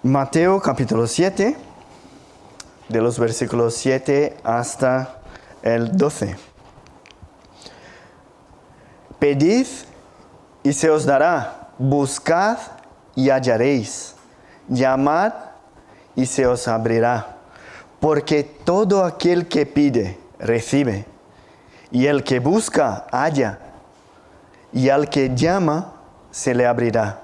Mateo capítulo 7, de los versículos 7 hasta el 12. Pedid y se os dará, buscad y hallaréis, llamad y se os abrirá. Porque todo aquel que pide, recibe, y el que busca, halla, y al que llama, se le abrirá.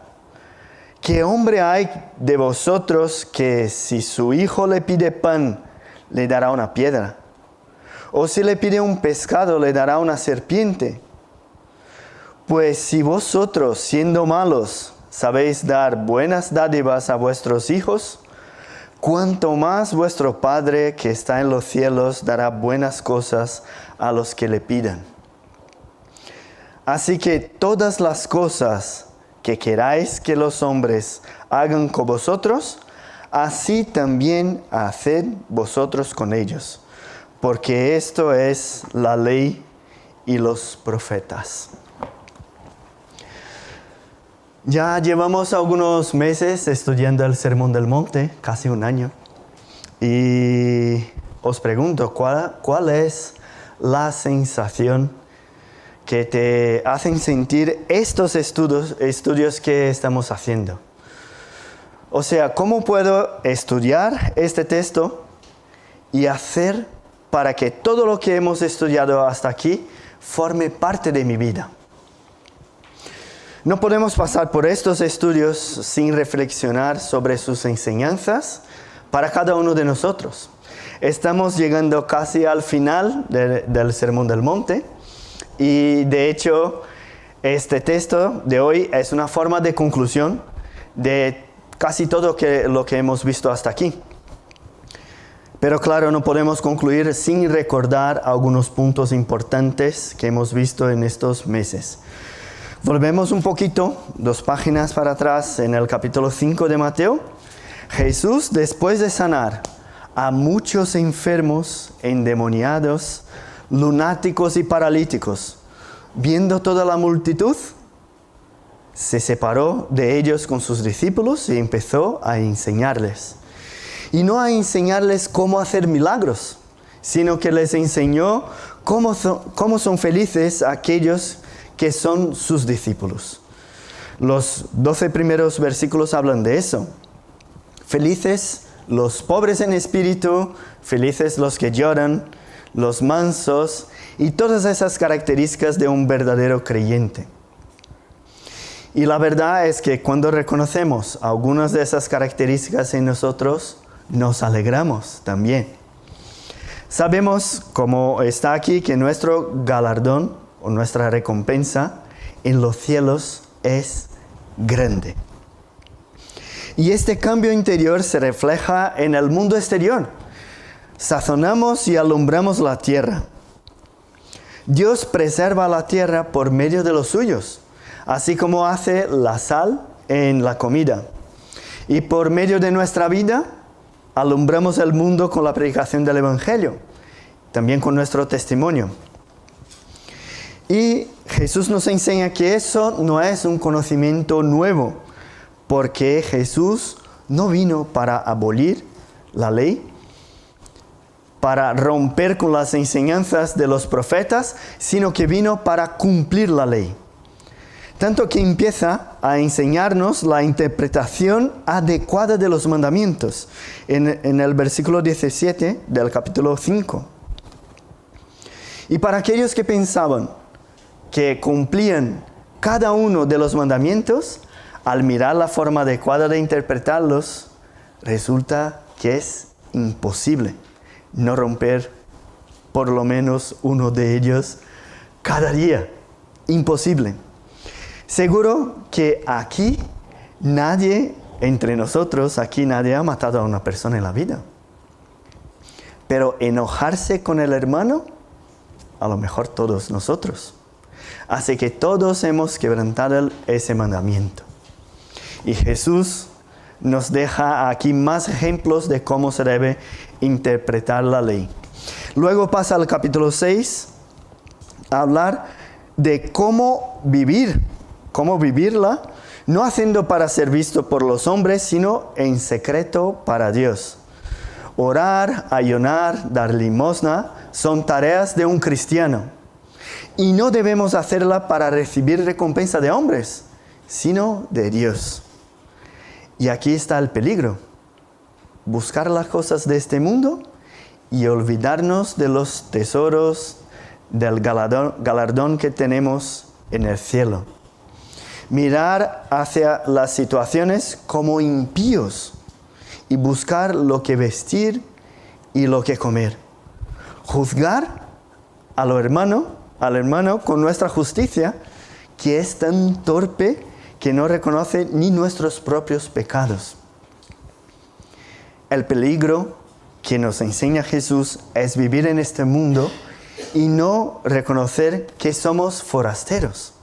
¿Qué hombre hay de vosotros que si su hijo le pide pan, le dará una piedra? ¿O si le pide un pescado, le dará una serpiente? Pues si vosotros, siendo malos, sabéis dar buenas dádivas a vuestros hijos, cuánto más vuestro Padre que está en los cielos dará buenas cosas a los que le pidan. Así que todas las cosas que queráis que los hombres hagan con vosotros, así también haced vosotros con ellos, porque esto es la ley y los profetas. Ya llevamos algunos meses estudiando el Sermón del Monte, casi un año, y os pregunto, ¿cuál es la sensación que te hacen sentir estos estudios que estamos haciendo? O sea, ¿cómo puedo estudiar este texto y hacer para que todo lo que hemos estudiado hasta aquí forme parte de mi vida? No podemos pasar por estos estudios sin reflexionar sobre sus enseñanzas para cada uno de nosotros. Estamos llegando casi al final del Sermón del Monte y de hecho este texto de hoy es una forma de conclusión de casi todo lo que hemos visto hasta aquí. Pero claro, no podemos concluir sin recordar algunos puntos importantes que hemos visto en estos meses. Volvemos un poquito, 2 páginas para atrás, en el capítulo 5 de Mateo. Jesús, después de sanar a muchos enfermos, endemoniados, lunáticos y paralíticos, viendo toda la multitud, se separó de ellos con sus discípulos y empezó a enseñarles. Y no a enseñarles cómo hacer milagros, sino que les enseñó cómo son felices aquellos que son sus discípulos. Los 12 primeros versículos hablan de eso. Felices los pobres en espíritu, felices los que lloran, los mansos y todas esas características de un verdadero creyente. Y la verdad es que cuando reconocemos algunas de esas características en nosotros, nos alegramos también. Sabemos, como está aquí, que nuestro galardón o nuestra recompensa en los cielos es grande. Y este cambio interior se refleja en el mundo exterior. Sazonamos y alumbramos la tierra. Dios preserva la tierra por medio de los suyos, así como hace la sal en la comida. Y por medio de nuestra vida, alumbramos el mundo con la predicación del Evangelio, también con nuestro testimonio. Y Jesús nos enseña que eso no es un conocimiento nuevo, porque Jesús no vino para abolir la ley, para romper con las enseñanzas de los profetas, sino que vino para cumplir la ley. Tanto que empieza a enseñarnos la interpretación adecuada de los mandamientos en el versículo 17 del capítulo 5. Y para aquellos que pensaban que cumplían cada uno de los mandamientos, al mirar la forma adecuada de interpretarlos, resulta que es imposible no romper por lo menos uno de ellos cada día. Imposible. Seguro que aquí nadie, entre nosotros, aquí nadie ha matado a una persona en la vida. Pero enojarse con el hermano, a lo mejor todos nosotros. Así que todos hemos quebrantado ese mandamiento. Y Jesús nos deja aquí más ejemplos de cómo se debe interpretar la ley. Luego pasa al capítulo 6 a hablar de cómo vivirla no haciendo para ser visto por los hombres, sino en secreto para Dios. Orar, ayunar, dar limosna son tareas de un cristiano. Y no debemos hacerla para recibir recompensa de hombres, sino de Dios. Y aquí está el peligro. Buscar las cosas de este mundo y olvidarnos de los tesoros del galardón que tenemos en el cielo. Mirar hacia las situaciones como impíos y buscar lo que vestir y lo que comer. Juzgar al hermano con nuestra justicia, que es tan torpe que no reconoce ni nuestros propios pecados. El peligro que nos enseña Jesús es vivir en este mundo y no reconocer que somos forasteros.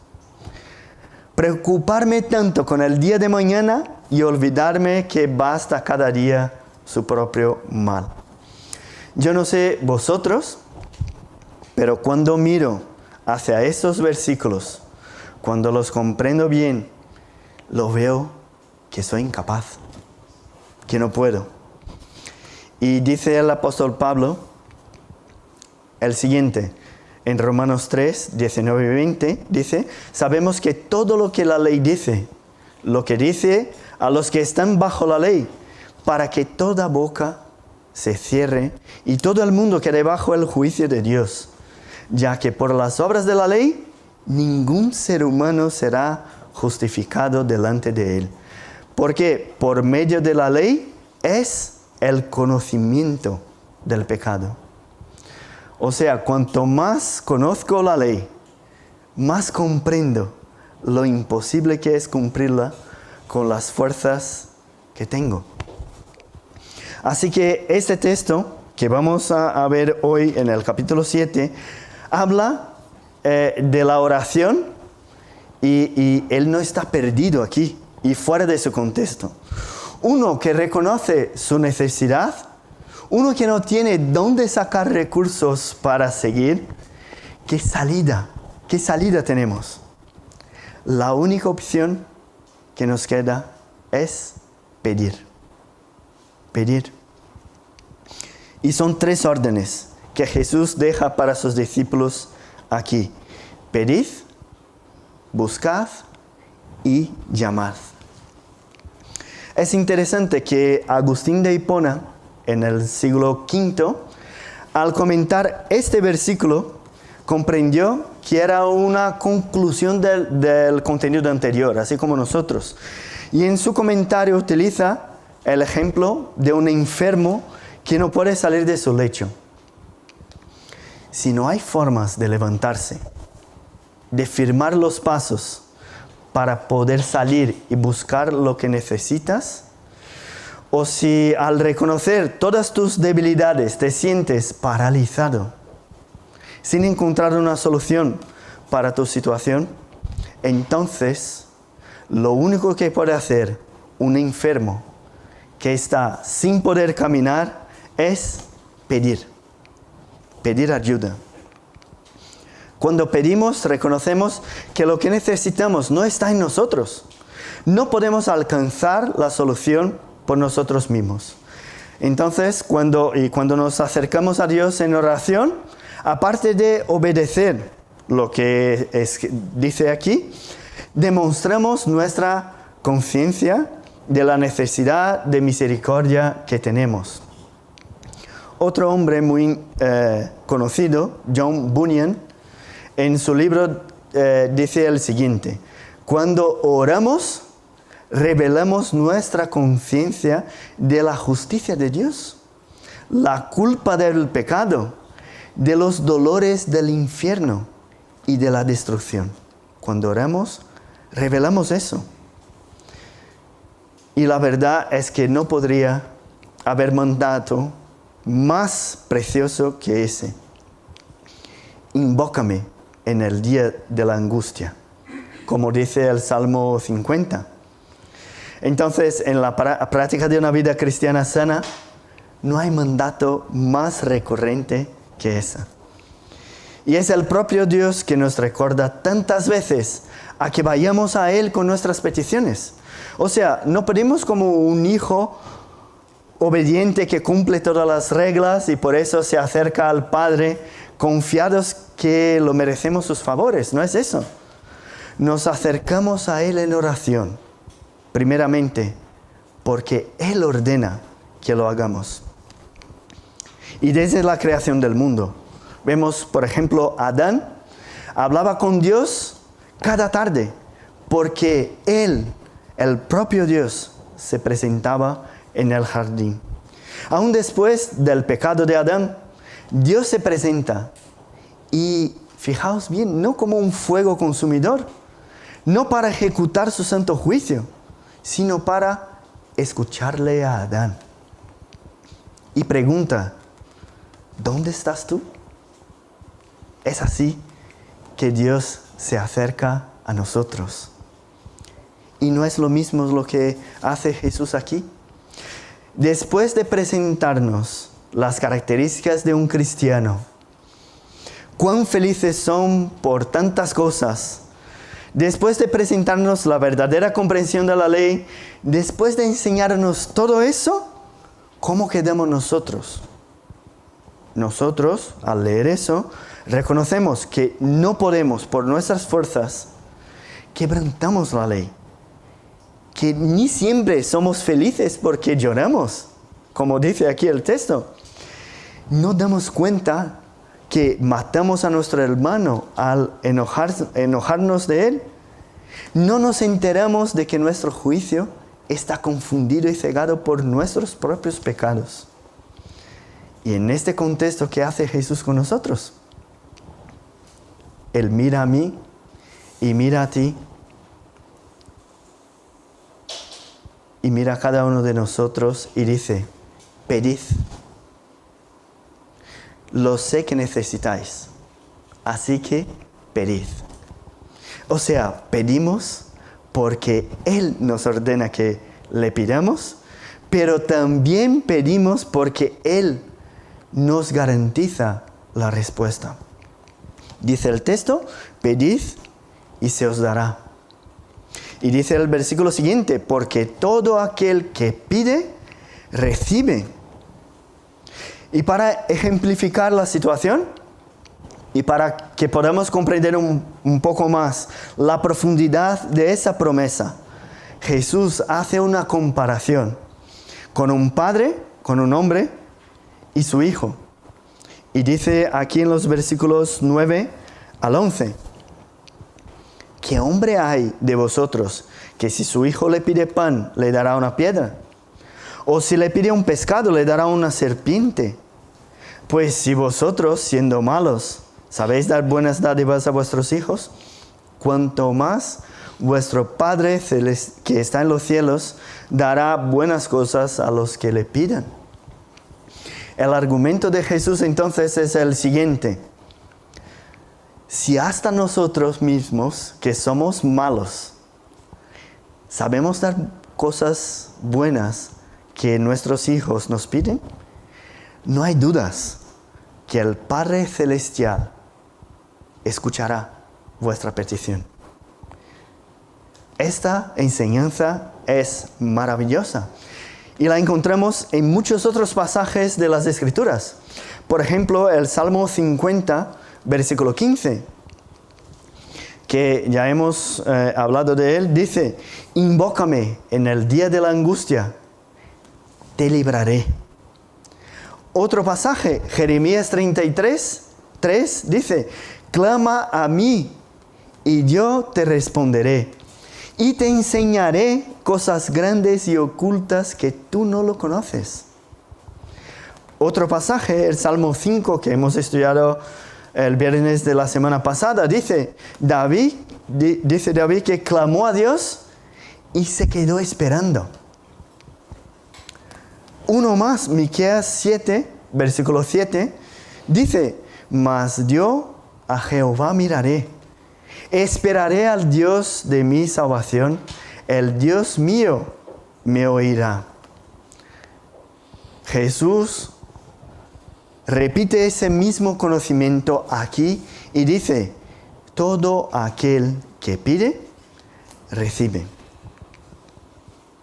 Preocuparme tanto con el día de mañana y olvidarme que basta cada día su propio mal. Yo no sé vosotros, pero cuando miro hacia estos versículos, cuando los comprendo bien, lo veo que soy incapaz, que no puedo. Y dice el apóstol Pablo el siguiente, en Romanos 3, 19 y 20, dice: sabemos que todo lo que la ley dice, lo que dice a los que están bajo la ley, para que toda boca se cierre y todo el mundo quede bajo el juicio de Dios, ya que por las obras de la ley ningún ser humano será justificado delante de él, porque por medio de la ley es el conocimiento del pecado. O sea, cuanto más conozco la ley, más comprendo lo imposible que es cumplirla con las fuerzas que tengo. Así que este texto que vamos a ver hoy en el capítulo 7 habla de la oración y él no está perdido aquí y fuera de su contexto. Uno que reconoce su necesidad, uno que no tiene dónde sacar recursos para seguir, ¿qué salida tenemos? La única opción que nos queda es pedir. Pedir. Y son 3 órdenes que Jesús deja para sus discípulos aquí. Pedid, buscad y llamad. Es interesante que Agustín de Hipona, en el siglo V, al comentar este versículo, comprendió que era una conclusión del contenido anterior, así como nosotros. Y en su comentario utiliza el ejemplo de un enfermo que no puede salir de su lecho. Si no hay formas de levantarse, de firmar los pasos para poder salir y buscar lo que necesitas, o si al reconocer todas tus debilidades te sientes paralizado, sin encontrar una solución para tu situación, entonces lo único que puede hacer un enfermo que está sin poder caminar es pedir ayuda. Cuando pedimos, reconocemos que lo que necesitamos no está en nosotros. No podemos alcanzar la solución por nosotros mismos. Entonces, cuando nos acercamos a Dios en oración, aparte de obedecer lo que dice aquí, demostramos nuestra conciencia de la necesidad de misericordia que tenemos. Otro hombre muy conocido, John Bunyan, en su libro dice el siguiente: cuando oramos, revelamos nuestra conciencia de la justicia de Dios, la culpa del pecado, de los dolores del infierno y de la destrucción. Cuando oramos, revelamos eso. Y la verdad es que no podría haber mandato más precioso que ese. Invócame en el día de la angustia, como dice el Salmo 50. Entonces, en la práctica de una vida cristiana sana, no hay mandato más recurrente que esa. Y es el propio Dios que nos recuerda tantas veces a que vayamos a Él con nuestras peticiones. O sea, no pedimos como un hijo obediente que cumple todas las reglas y por eso se acerca al Padre confiados que lo merecemos sus favores. No es eso. Nos acercamos a Él en oración, primeramente, porque Él ordena que lo hagamos. Y desde la creación del mundo, vemos, por ejemplo, Adán hablaba con Dios cada tarde, porque Él, el propio Dios, se presentaba en el jardín. Aún después del pecado de Adán, Dios se presenta y, fijaos bien, no como un fuego consumidor, no para ejecutar su santo juicio, sino para escucharle a Adán. Y pregunta, ¿dónde estás tú? Es así que Dios se acerca a nosotros. Y no es lo mismo lo que hace Jesús aquí. Después de presentarnos las características de un cristiano, cuán felices son por tantas cosas. Después de presentarnos la verdadera comprensión de la ley, después de enseñarnos todo eso, ¿cómo quedamos nosotros? Nosotros, al leer eso, reconocemos que no podemos, por nuestras fuerzas, quebrantamos la ley. Que ni siempre somos felices porque lloramos, como dice aquí el texto. No damos cuenta que matamos a nuestro hermano al enojarnos de él. No nos enteramos de que nuestro juicio está confundido y cegado por nuestros propios pecados. Y en este contexto, ¿qué hace Jesús con nosotros? Él mira a mí y mira a ti. Y mira a cada uno de nosotros y dice, pedid. Lo sé que necesitáis, así que pedid. O sea, pedimos porque Él nos ordena que le pidamos, pero también pedimos porque Él nos garantiza la respuesta. Dice el texto, pedid y se os dará. Y dice el versículo siguiente, porque todo aquel que pide, recibe. Y para ejemplificar la situación, y para que podamos comprender un poco más la profundidad de esa promesa, Jesús hace una comparación con un padre, con un hombre y su hijo. Y dice aquí en los versículos 9 al 11, ¿qué hombre hay de vosotros que si su hijo le pide pan, le dará una piedra? ¿O si le pide un pescado, le dará una serpiente? Pues si vosotros, siendo malos, sabéis dar buenas dádivas a vuestros hijos, cuanto más vuestro Padre que está en los cielos dará buenas cosas a los que le pidan. El argumento de Jesús entonces es el siguiente. Si hasta nosotros mismos, que somos malos, sabemos dar cosas buenas que nuestros hijos nos piden, no hay dudas que el Padre Celestial escuchará vuestra petición. Esta enseñanza es maravillosa y la encontramos en muchos otros pasajes de las Escrituras. Por ejemplo, el Salmo 50, versículo 15, que ya hemos hablado de él, dice, invócame en el día de la angustia, te libraré. Otro pasaje, Jeremías 33, 3, dice, clama a mí y yo te responderé y te enseñaré cosas grandes y ocultas que tú no lo conoces. Otro pasaje, el Salmo 5 que hemos estudiado el viernes de la semana pasada, dice David que clamó a Dios y se quedó esperando. Uno más, Miqueas 7, versículo 7, dice, mas yo a Jehová miraré, esperaré al Dios de mi salvación, el Dios mío me oirá. Jesús repite ese mismo conocimiento aquí y dice, todo aquel que pide, recibe.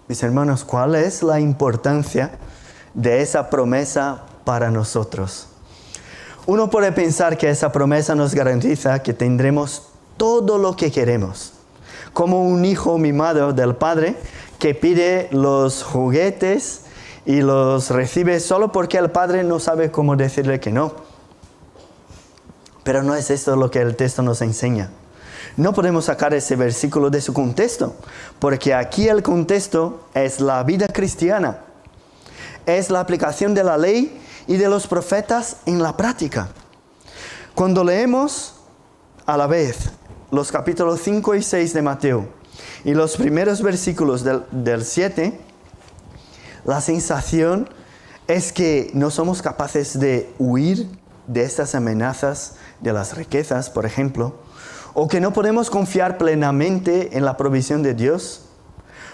Mis hermanos, ¿cuál es la importancia de esa promesa para nosotros? Uno puede pensar que esa promesa nos garantiza que tendremos todo lo que queremos, como un hijo mimado del padre que pide los juguetes y los recibe solo porque el padre no sabe cómo decirle que no. Pero no es esto lo que el texto nos enseña. No podemos sacar ese versículo de su contexto, porque aquí el contexto es la vida cristiana. Es la aplicación de la ley y de los profetas en la práctica. Cuando leemos a la vez los capítulos 5 y 6 de Mateo y los primeros versículos del 7, la sensación es que no somos capaces de huir de estas amenazas de las riquezas, por ejemplo, o que no podemos confiar plenamente en la provisión de Dios,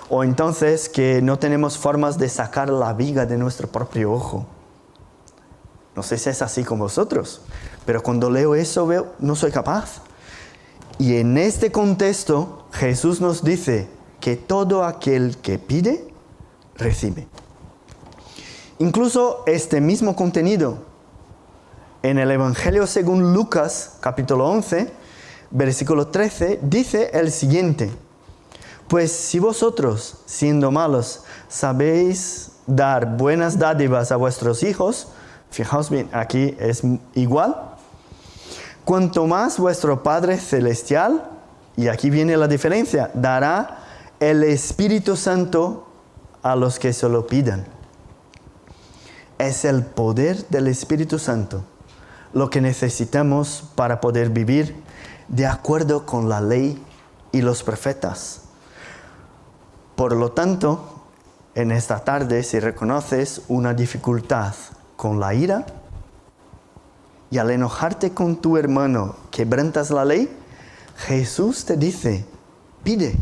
o entonces que no tenemos formas de sacar la viga de nuestro propio ojo. No sé si es así con vosotros, pero cuando leo eso veo, no soy capaz. Y en este contexto, Jesús nos dice que todo aquel que pide, recibe. Incluso este mismo contenido, en el Evangelio según Lucas, capítulo 11, versículo 13, dice el siguiente: pues si vosotros, siendo malos, sabéis dar buenas dádivas a vuestros hijos, fijaos bien, aquí es igual, cuanto más vuestro Padre Celestial, y aquí viene la diferencia, dará el Espíritu Santo a los que se lo pidan. Es el poder del Espíritu Santo lo que necesitamos para poder vivir de acuerdo con la ley y los profetas. Por lo tanto, en esta tarde, si reconoces una dificultad con la ira y al enojarte con tu hermano quebrantas la ley, Jesús te dice, pide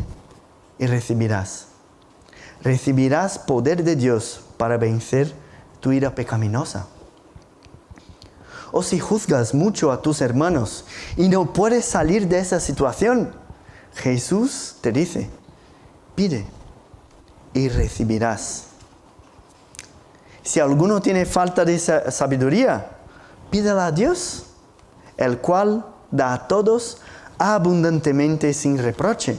y recibirás. Recibirás poder de Dios para vencer tu ira pecaminosa. O si juzgas mucho a tus hermanos y no puedes salir de esa situación, Jesús te dice, pide y recibirás. Si alguno tiene falta de sabiduría, pídela a Dios, el cual da a todos abundantemente sin reproche,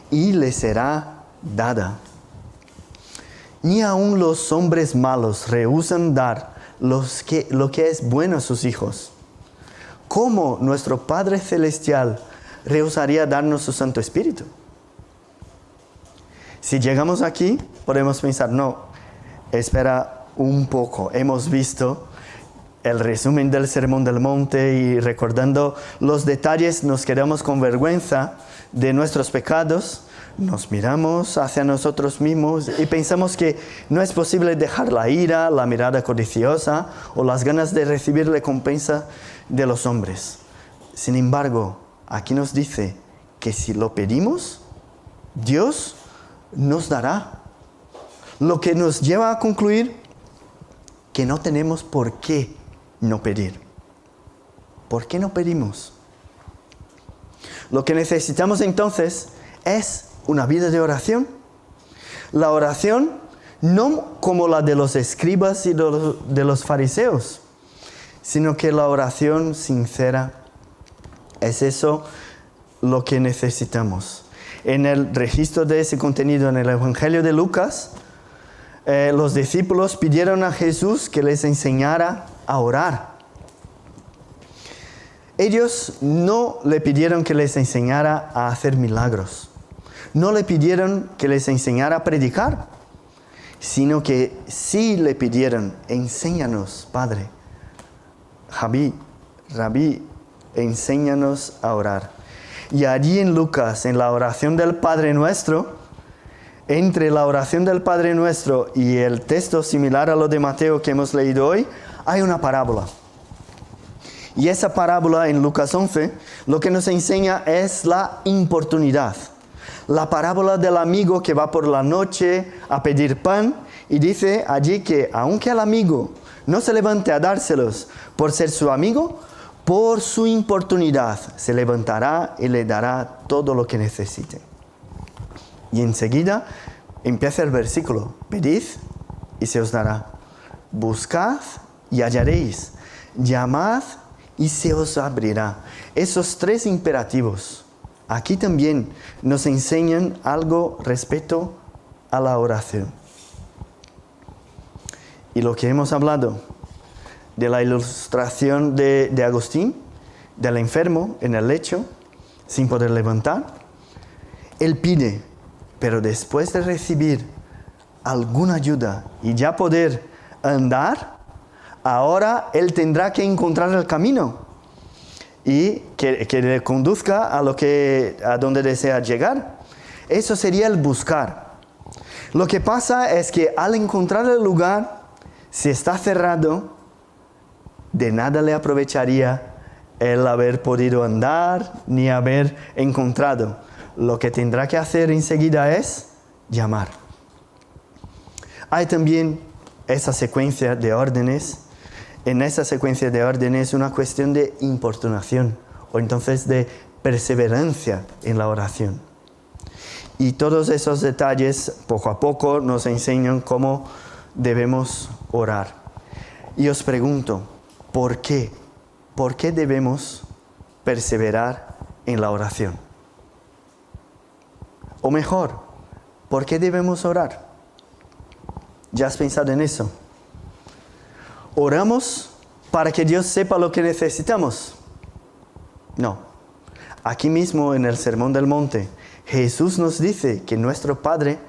y le será dada. Ni aun los hombres malos rehúsan dar lo que es bueno a sus hijos. ¿Cómo nuestro Padre Celestial rehusaría darnos su Santo Espíritu? Si llegamos aquí, podemos pensar, no, espera un poco. Hemos visto el resumen del Sermón del Monte y recordando los detalles nos quedamos con vergüenza de nuestros pecados. Nos miramos hacia nosotros mismos y pensamos que no es posible dejar la ira, la mirada codiciosa o las ganas de recibir recompensa de los hombres. Sin embargo, aquí nos dice que si lo pedimos, Dios nos dará. Lo que nos lleva a concluir que no tenemos por qué no pedir. ¿Por qué no pedimos? Lo que necesitamos entonces es una vida de oración. La oración no como la de los escribas y de los fariseos, sino que la oración sincera. Es eso lo que necesitamos. En el registro de ese contenido en el Evangelio de Lucas, los discípulos pidieron a Jesús que les enseñara a orar. Ellos no le pidieron que les enseñara a hacer milagros. No le pidieron que les enseñara a predicar, sino que sí le pidieron, enséñanos, Padre. Rabí, enséñanos a orar. Y allí en Lucas, en la oración del Padre Nuestro, entre la oración del Padre Nuestro y el texto similar a lo de Mateo que hemos leído hoy, hay una parábola. Y esa parábola en Lucas 11, lo que nos enseña es la importunidad. La parábola del amigo que va por la noche a pedir pan y dice allí que aunque el amigo no se levante a dárselos por ser su amigo, por su importunidad se levantará y le dará todo lo que necesite. Y enseguida empieza el versículo: pedid y se os dará. Buscad y hallaréis. Llamad y se os abrirá. Esos 3 imperativos aquí también nos enseñan algo respecto a la oración. Y lo que hemos hablado de la ilustración de Agustín, del enfermo en el lecho, sin poder levantar, él pide, pero después de recibir alguna ayuda y ya poder andar, ahora él tendrá que encontrar el camino y que le conduzca a donde desea llegar. Eso sería el buscar. Lo que pasa es que al encontrar el lugar, si está cerrado, de nada le aprovecharía el haber podido andar ni haber encontrado. Lo que tendrá que hacer enseguida es llamar. Hay también esa secuencia de órdenes. En esa secuencia de órdenes una cuestión de importunación o entonces de perseverancia en la oración. Y todos esos detalles poco a poco nos enseñan cómo debemos orar. Y os pregunto, ¿por qué? ¿Por qué debemos perseverar en la oración? O mejor, ¿por qué debemos orar? ¿Ya has pensado en eso? ¿Oramos para que Dios sepa lo que necesitamos? No. Aquí mismo en el Sermón del Monte, Jesús nos dice que nuestro Padre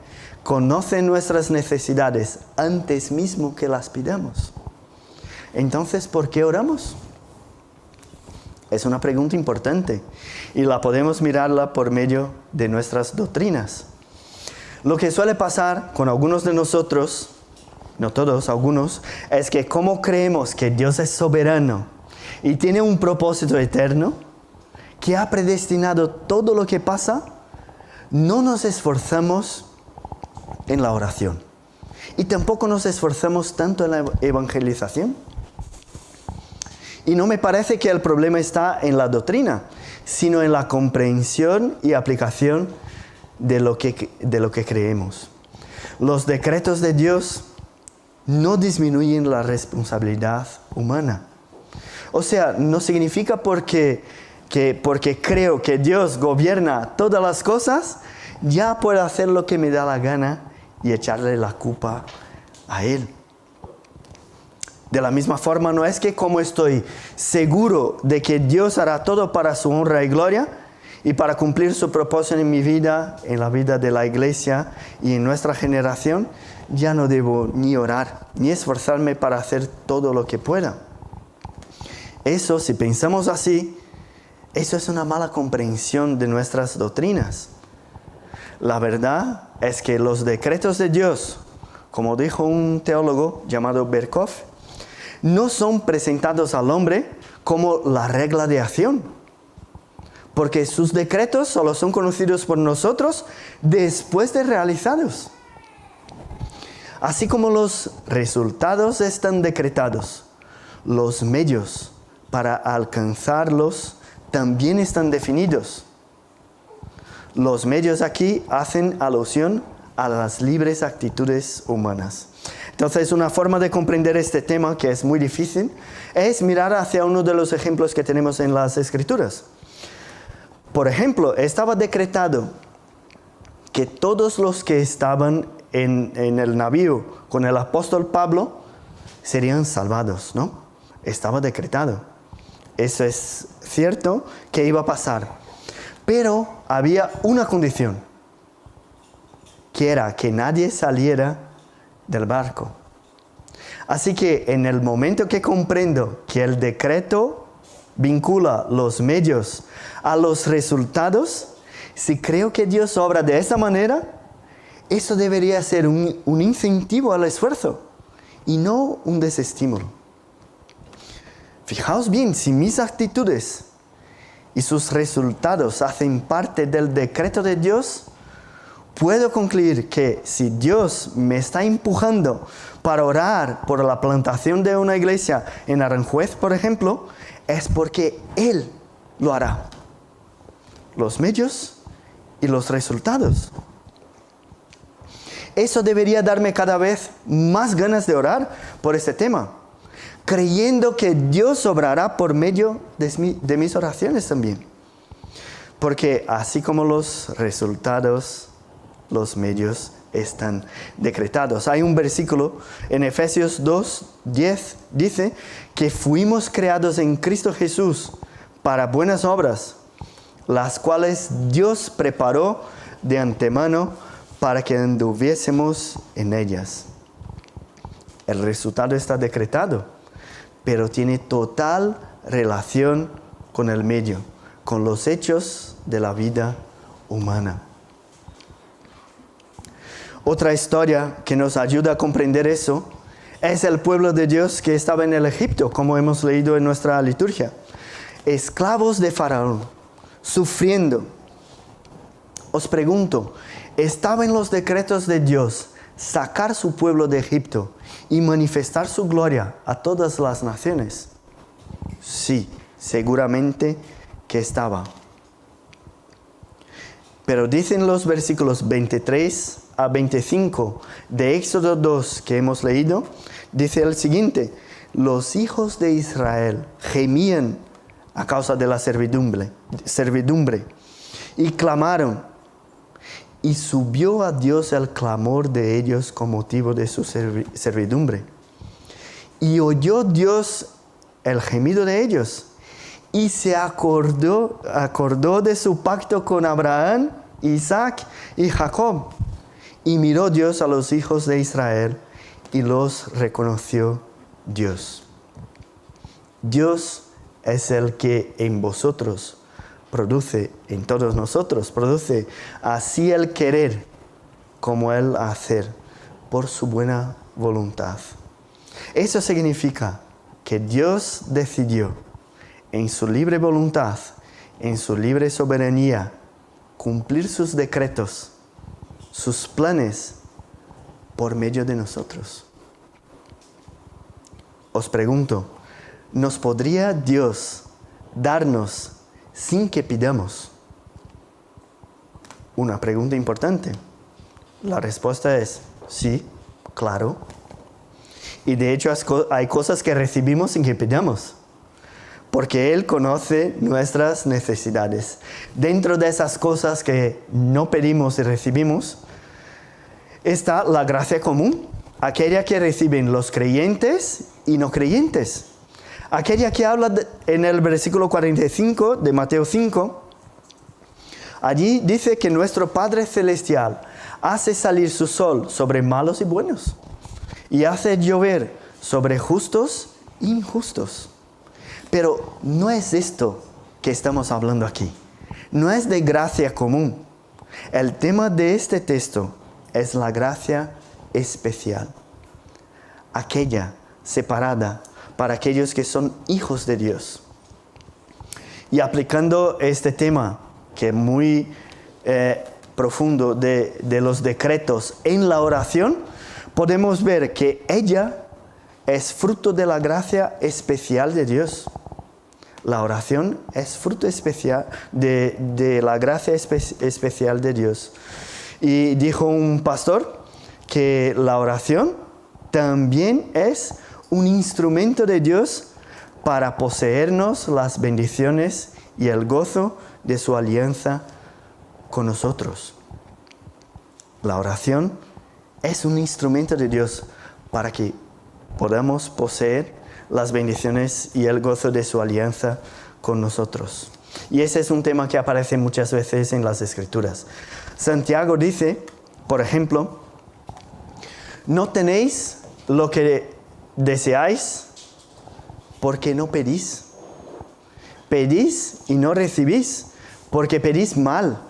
conoce nuestras necesidades antes mismo que las pidamos. Entonces, ¿por qué oramos? Es una pregunta importante y la podemos mirarla por medio de nuestras doctrinas. Lo que suele pasar con algunos de nosotros, no todos, algunos, es que como creemos que Dios es soberano y tiene un propósito eterno, que ha predestinado todo lo que pasa, no nos esforzamos en la oración. Y tampoco nos esforzamos tanto en la evangelización. Y no me parece que el problema está en la doctrina, sino en la comprensión y aplicación de lo que creemos. Los decretos de Dios no disminuyen la responsabilidad humana. O sea, no significa porque creo que Dios gobierna todas las cosas, ya puedo hacer lo que me da la gana y echarle la culpa a Él. De la misma forma, no es que como estoy seguro de que Dios hará todo para su honra y gloria y para cumplir su propósito en mi vida, en la vida de la iglesia y en nuestra generación, ya no debo ni orar, ni esforzarme para hacer todo lo que pueda. Eso, si pensamos así, eso es una mala comprensión de nuestras doctrinas. La verdad es que los decretos de Dios, como dijo un teólogo llamado Berkov, no son presentados al hombre como la regla de acción, porque sus decretos solo son conocidos por nosotros después de realizados. Así como los resultados están decretados, los medios para alcanzarlos también están definidos. Los medios aquí hacen alusión a las libres actitudes humanas. Entonces, una forma de comprender este tema, que es muy difícil, es mirar hacia uno de los ejemplos que tenemos en las Escrituras. Por ejemplo, estaba decretado que todos los que estaban en el navío con el apóstol Pablo serían salvados, ¿no? Estaba decretado. Eso es cierto que iba a pasar. Pero había una condición, que era que nadie saliera del barco. Así que en el momento que comprendo que el decreto vincula los medios a los resultados, si creo que Dios obra de esa manera, eso debería ser un incentivo al esfuerzo y no un desestímulo. Fijaos bien, si mis actitudes y sus resultados hacen parte del decreto de Dios, puedo concluir que si Dios me está empujando para orar por la plantación de una iglesia en Aranjuez, por ejemplo, es porque Él lo hará. Los medios y los resultados. Eso debería darme cada vez más ganas de orar por este tema, creyendo que Dios obrará por medio de mis oraciones también. Porque así como los resultados, los medios están decretados. Hay un versículo en Efesios 2:10, dice que fuimos creados en Cristo Jesús para buenas obras, las cuales Dios preparó de antemano para que anduviésemos en ellas. El resultado está decretado, pero tiene total relación con el medio, con los hechos de la vida humana. Otra historia que nos ayuda a comprender eso es el pueblo de Dios que estaba en el Egipto, como hemos leído en nuestra liturgia. Esclavos de Faraón, sufriendo. Os pregunto, ¿estaba en los decretos de Dios sacar su pueblo de Egipto y manifestar su gloria a todas las naciones? Sí, seguramente que estaba. Pero dicen los versículos 23 a 25 de Éxodo 2 que hemos leído, dice el siguiente: los hijos de Israel gemían a causa de la servidumbre y clamaron, y subió a Dios el clamor de ellos con motivo de su servidumbre. Y oyó Dios el gemido de ellos, y se acordó de su pacto con Abraham, Isaac y Jacob. Y miró Dios a los hijos de Israel, y los reconoció Dios. Dios es el que en vosotros produce, en todos nosotros, produce así el querer como el hacer, por su buena voluntad. Eso significa que Dios decidió, en su libre voluntad, en su libre soberanía, cumplir sus decretos, sus planes, por medio de nosotros. Os pregunto, ¿nos podría Dios darnos sin que pidamos? Una pregunta importante. La respuesta es sí, claro. Y de hecho hay cosas que recibimos sin que pidamos, porque Él conoce nuestras necesidades. Dentro de esas cosas que no pedimos y recibimos, está la gracia común, aquella que reciben los creyentes y no creyentes. Aquella que habla en el versículo 45 de Mateo 5, allí dice que nuestro Padre Celestial hace salir su sol sobre malos y buenos, y hace llover sobre justos e injustos. Pero no es esto que estamos hablando aquí. No es de gracia común. El tema de este texto es la gracia especial, aquella separada para aquellos que son hijos de Dios. Y aplicando este tema, que es muy profundo, de los decretos en la oración, podemos ver que ella es fruto de la gracia especial de Dios. La oración es fruto especial de la gracia especial de Dios. Y dijo un pastor que la oración también es un instrumento de Dios para poseernos las bendiciones y el gozo de su alianza con nosotros. La oración es un instrumento de Dios para que podamos poseer las bendiciones y el gozo de su alianza con nosotros. Y ese es un tema que aparece muchas veces en las Escrituras. Santiago dice, por ejemplo, no tenéis lo que deseáis porque no pedís. Pedís y no recibís porque pedís mal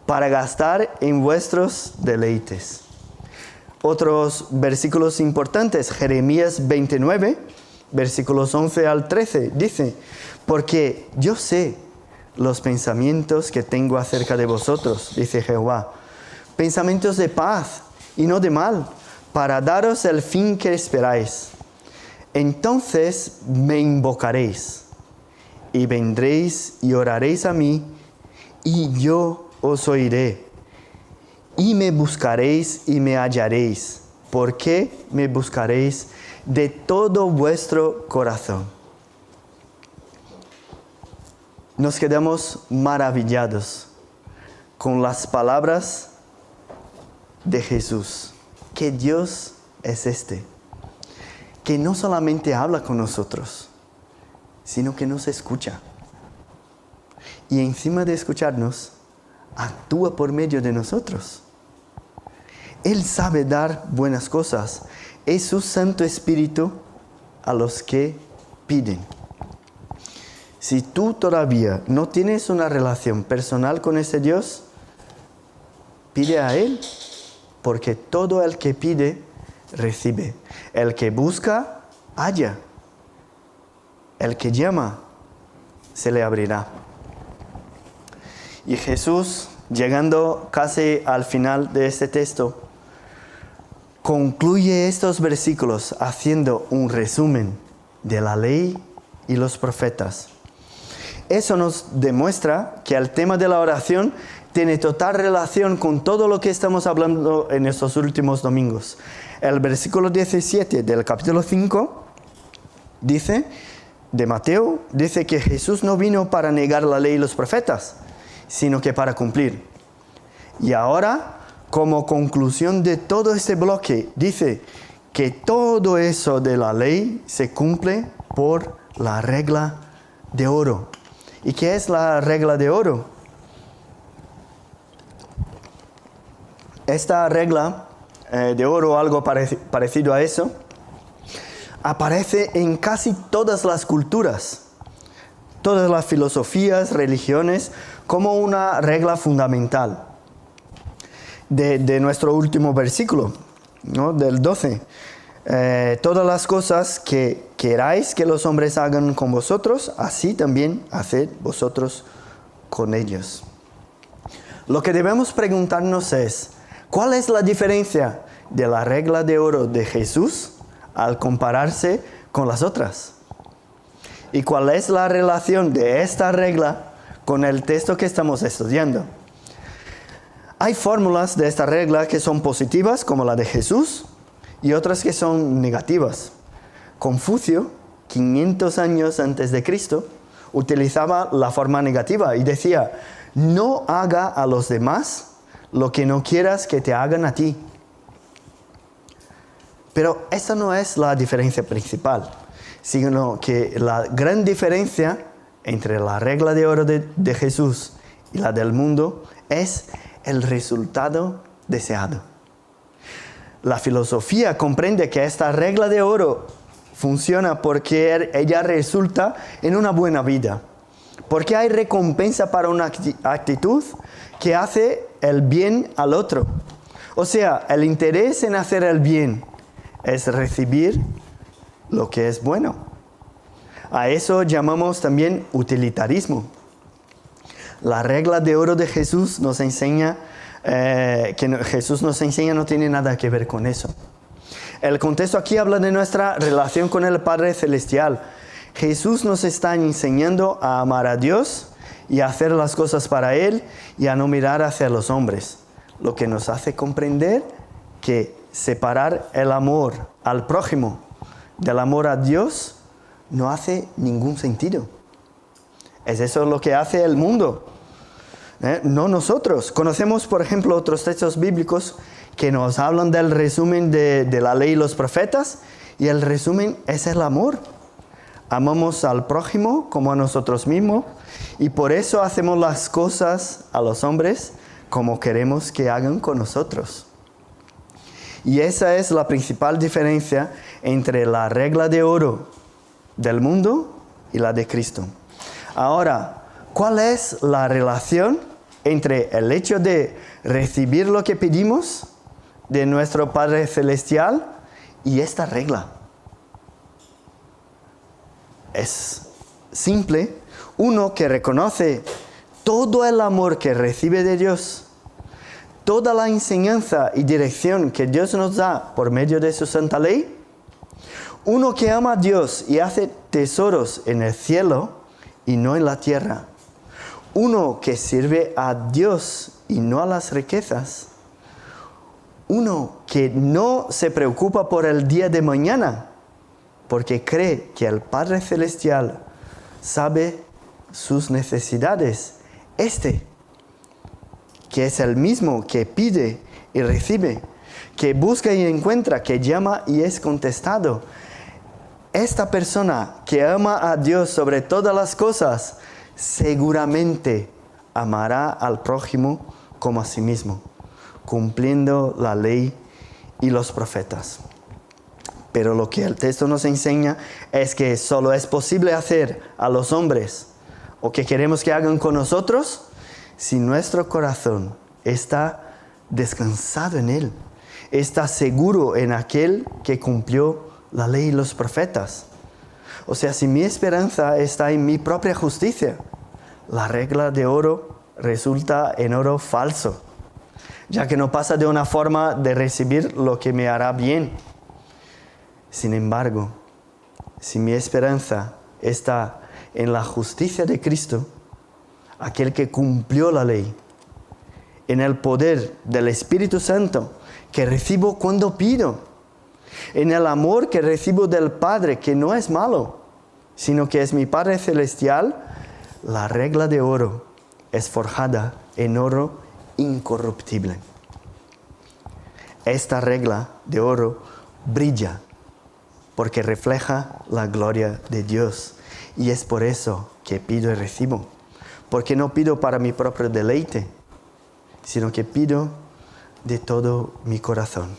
para gastar en vuestros deleites. Otros versículos importantes, Jeremías 29, versículos 11 al 13, dice, porque yo sé los pensamientos que tengo acerca de vosotros, dice Jehová, pensamientos de paz y no de mal, para daros el fin que esperáis. Entonces me invocaréis, y vendréis y oraréis a mí, y yo os oiré. Y me buscaréis y me hallaréis, porque me buscaréis de todo vuestro corazón. Nos quedamos maravillados con las palabras de Jesús. Que Dios es este, que no solamente habla con nosotros, sino que nos escucha. Y encima de escucharnos, actúa por medio de nosotros. Él sabe dar buenas cosas. Es su Santo Espíritu a los que piden. Si tú todavía no tienes una relación personal con ese Dios, pide a Él, porque todo el que pide, recibe. El que busca, halla. El que llama, se le abrirá. Y Jesús, llegando casi al final de este texto, concluye estos versículos haciendo un resumen de la ley y los profetas. Eso nos demuestra que el tema de la oración tiene total relación con todo lo que estamos hablando en estos últimos domingos. El versículo 17 del capítulo 5 dice, de Mateo, dice que Jesús no vino para negar la ley y los profetas, sino que para cumplir. Y ahora, como conclusión de todo este bloque, dice que todo eso de la ley se cumple por la regla de oro. ¿Y qué es la regla de oro? Esta regla de oro, algo parecido a eso, aparece en casi todas las culturas, todas las filosofías, religiones, como una regla fundamental. De nuestro último versículo, ¿no? Del 12. Todas las cosas que queráis que los hombres hagan con vosotros, así también haced vosotros con ellos. Lo que debemos preguntarnos es, ¿cuál es la diferencia de la regla de oro de Jesús al compararse con las otras? ¿Y cuál es la relación de esta regla con el texto que estamos estudiando? Hay fórmulas de esta regla que son positivas, como la de Jesús, y otras que son negativas. Confucio, 500 años antes de Cristo, utilizaba la forma negativa y decía, no haga a los demás lo que no quieras que te hagan a ti. Pero esa no es la diferencia principal, sino que la gran diferencia entre la regla de oro de Jesús y la del mundo es el resultado deseado. La filosofía comprende que esta regla de oro funciona porque ella resulta en una buena vida, porque hay recompensa para una actitud que hace el bien al otro. O sea, el interés en hacer el bien es recibir lo que es bueno. A eso llamamos también utilitarismo. La regla de oro de Jesús nos enseña, Jesús nos enseña no tiene nada que ver con eso. El contexto aquí habla de nuestra relación con el Padre Celestial. Jesús nos está enseñando a amar a Dios y a hacer las cosas para Él y a no mirar hacia los hombres. Lo que nos hace comprender que separar el amor al prójimo del amor a Dios no hace ningún sentido. Es eso lo que hace el mundo, no nosotros. Conocemos, por ejemplo, otros textos bíblicos que nos hablan del resumen de la ley y los profetas, y el resumen es el amor. Amamos al prójimo como a nosotros mismos, y por eso hacemos las cosas a los hombres como queremos que hagan con nosotros. Y esa es la principal diferencia entre la regla de oro del mundo y la de Cristo. Ahora, ¿cuál es la relación entre el hecho de recibir lo que pedimos de nuestro Padre Celestial y esta regla? Es simple. Uno que reconoce todo el amor que recibe de Dios, toda la enseñanza y dirección que Dios nos da por medio de su santa ley? Uno que ama a Dios y hace tesoros en el cielo y no en la tierra. Uno que sirve a Dios y no a las riquezas. Uno que no se preocupa por el día de mañana, porque cree que el Padre Celestial sabe sus necesidades. Que es el mismo que pide y recibe, que busca y encuentra, que llama y es contestado. Esta persona que ama a Dios sobre todas las cosas, seguramente amará al prójimo como a sí mismo, cumpliendo la ley y los profetas. Pero lo que el texto nos enseña es que solo es posible hacer a los hombres o que queremos que hagan con nosotros si nuestro corazón está descansado en Él, está seguro en aquel que cumplió la ley y los profetas. O sea, si mi esperanza está en mi propia justicia, la regla de oro resulta en oro falso, ya que no pasa de una forma de recibir lo que me hará bien. Sin embargo, si mi esperanza está en la justicia de Cristo, aquel que cumplió la ley, en el poder del Espíritu Santo que recibo cuando pido, en el amor que recibo del Padre, que no es malo, sino que es mi Padre Celestial, la regla de oro es forjada en oro incorruptible. Esta regla de oro brilla porque refleja la gloria de Dios, y es por eso que pido y recibo. Porque no pido para mi propio deleite, sino que pido de todo mi corazón.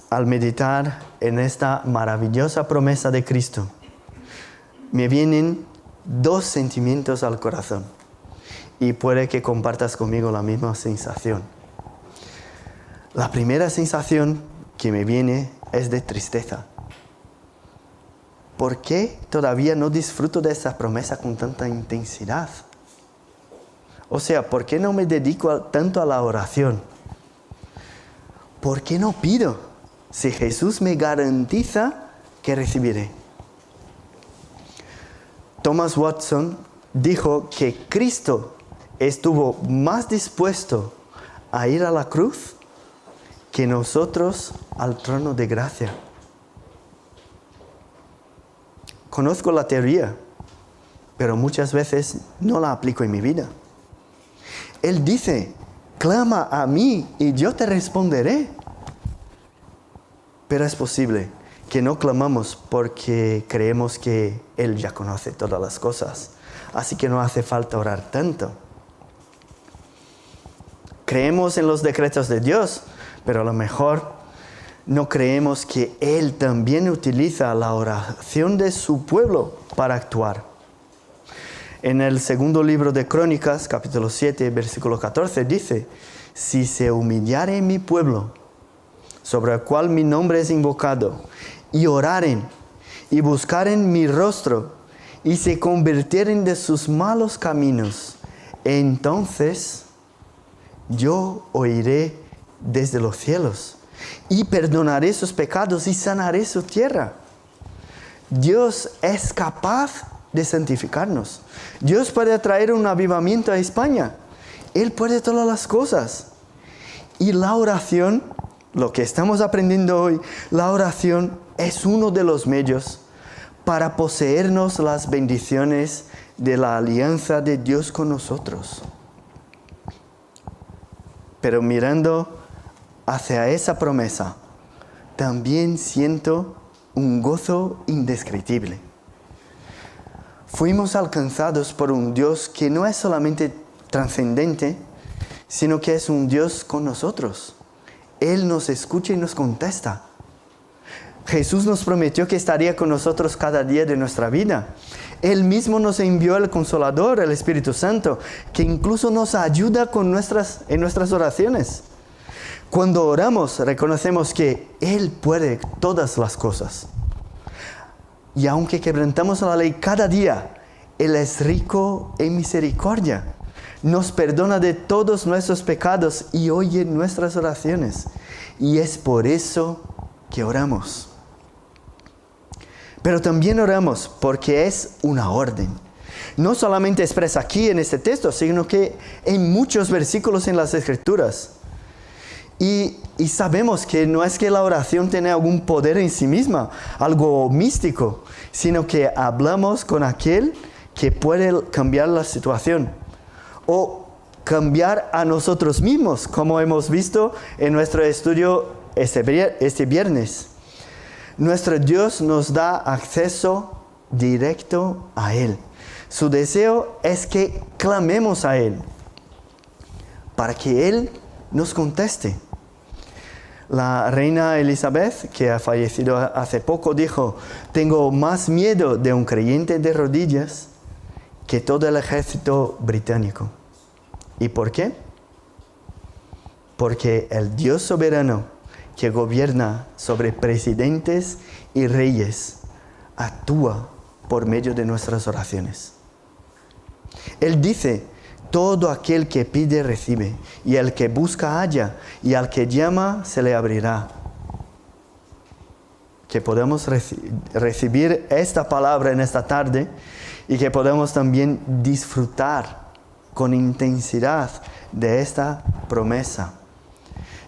Al meditar en esta maravillosa promesa de Cristo, me vienen dos sentimientos al corazón. Y puede que compartas conmigo la misma sensación. La primera sensación que me viene es de tristeza. ¿Por qué todavía no disfruto de esa promesa con tanta intensidad? O sea, ¿por qué no me dedico tanto a la oración? ¿Por qué no pido si Jesús me garantiza que recibiré? Thomas Watson dijo que Cristo estuvo más dispuesto a ir a la cruz que nosotros al trono de gracia. Conozco la teoría, pero muchas veces no la aplico en mi vida. Él dice, clama a mí y yo te responderé. Pero es posible que no clamamos porque creemos que Él ya conoce todas las cosas, así que no hace falta orar tanto. Creemos en los decretos de Dios, pero a lo mejor no creemos que Él también utiliza la oración de su pueblo para actuar. En el segundo libro de Crónicas, capítulo 7, versículo 14, dice, si se humillare mi pueblo, sobre el cual mi nombre es invocado, y oraren, y buscaren mi rostro, y se convirtieren de sus malos caminos, entonces yo oiré desde los cielos, y perdonaré sus pecados y sanaré su tierra. Dios es capaz de santificarnos. Dios puede traer un avivamiento a España. Él puede todas las cosas. Y la oración, lo que estamos aprendiendo hoy, la oración es uno de los medios para poseernos las bendiciones de la alianza de Dios con nosotros. Pero mirando hacia esa promesa, también siento un gozo indescriptible. Fuimos alcanzados por un Dios que no es solamente trascendente, sino que es un Dios con nosotros. Él nos escucha y nos contesta. Jesús nos prometió que estaría con nosotros cada día de nuestra vida. Él mismo nos envió el Consolador, el Espíritu Santo, que incluso nos ayuda en nuestras oraciones. Cuando oramos, reconocemos que Él puede todas las cosas. Y aunque quebrantamos la ley cada día, Él es rico en misericordia. nos perdona de todos nuestros pecados y oye nuestras oraciones. Y es por eso que oramos. Pero también oramos porque es una orden. No solamente expresa aquí en este texto, sino que en muchos versículos en las Escrituras. Y sabemos que no es que la oración tiene algún poder en sí misma, algo místico, sino que hablamos con aquel que puede cambiar la situación o cambiar a nosotros mismos, como hemos visto en nuestro estudio este viernes. Nuestro Dios nos da acceso directo a Él. Su deseo es que clamemos a Él para que Él nos conteste. La reina Elizabeth, que ha fallecido hace poco, dijo: tengo más miedo de un creyente de rodillas que todo el ejército británico. ¿Y por qué? Porque el Dios soberano que gobierna sobre presidentes y reyes actúa por medio de nuestras oraciones. Él dice: todo aquel que pide recibe, y el que busca halla, y al que llama se le abrirá. Que podamos recibir esta palabra en esta tarde y que podamos también disfrutar con intensidad de esta promesa.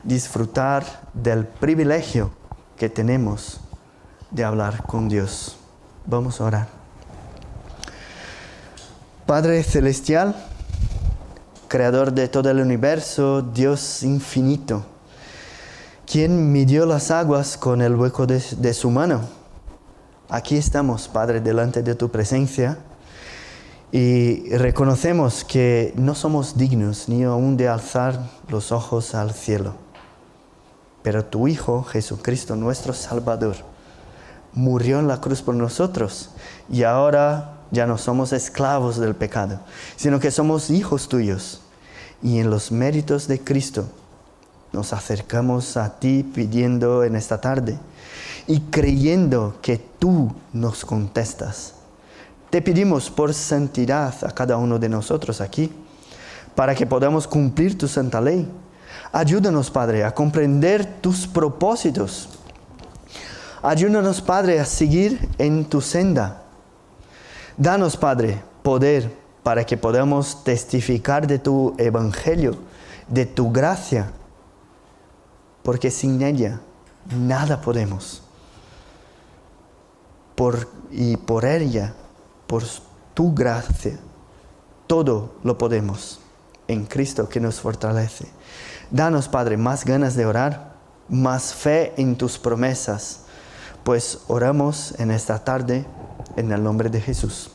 Disfrutar del privilegio que tenemos de hablar con Dios. Vamos a orar. Padre Celestial, Creador de todo el universo, Dios infinito, quien midió las aguas con el hueco de su mano. Aquí estamos, Padre, delante de tu presencia y reconocemos que no somos dignos ni aún de alzar los ojos al cielo. Pero tu Hijo, Jesucristo, nuestro Salvador, murió en la cruz por nosotros y ahora ya no somos esclavos del pecado, sino que somos hijos tuyos. Y en los méritos de Cristo nos acercamos a ti pidiendo en esta tarde y creyendo que tú nos contestas. Te pedimos por santidad a cada uno de nosotros aquí, para que podamos cumplir tu santa ley. Ayúdanos, Padre, a comprender tus propósitos. Ayúdanos, Padre, a seguir en tu senda. Danos, Padre, poder para que podamos testificar de tu evangelio, de tu gracia, porque sin ella nada podemos. Por ella, por tu gracia, todo lo podemos en Cristo que nos fortalece. Danos, Padre, más ganas de orar, más fe en tus promesas, pues oramos en esta tarde en el nombre de Jesús.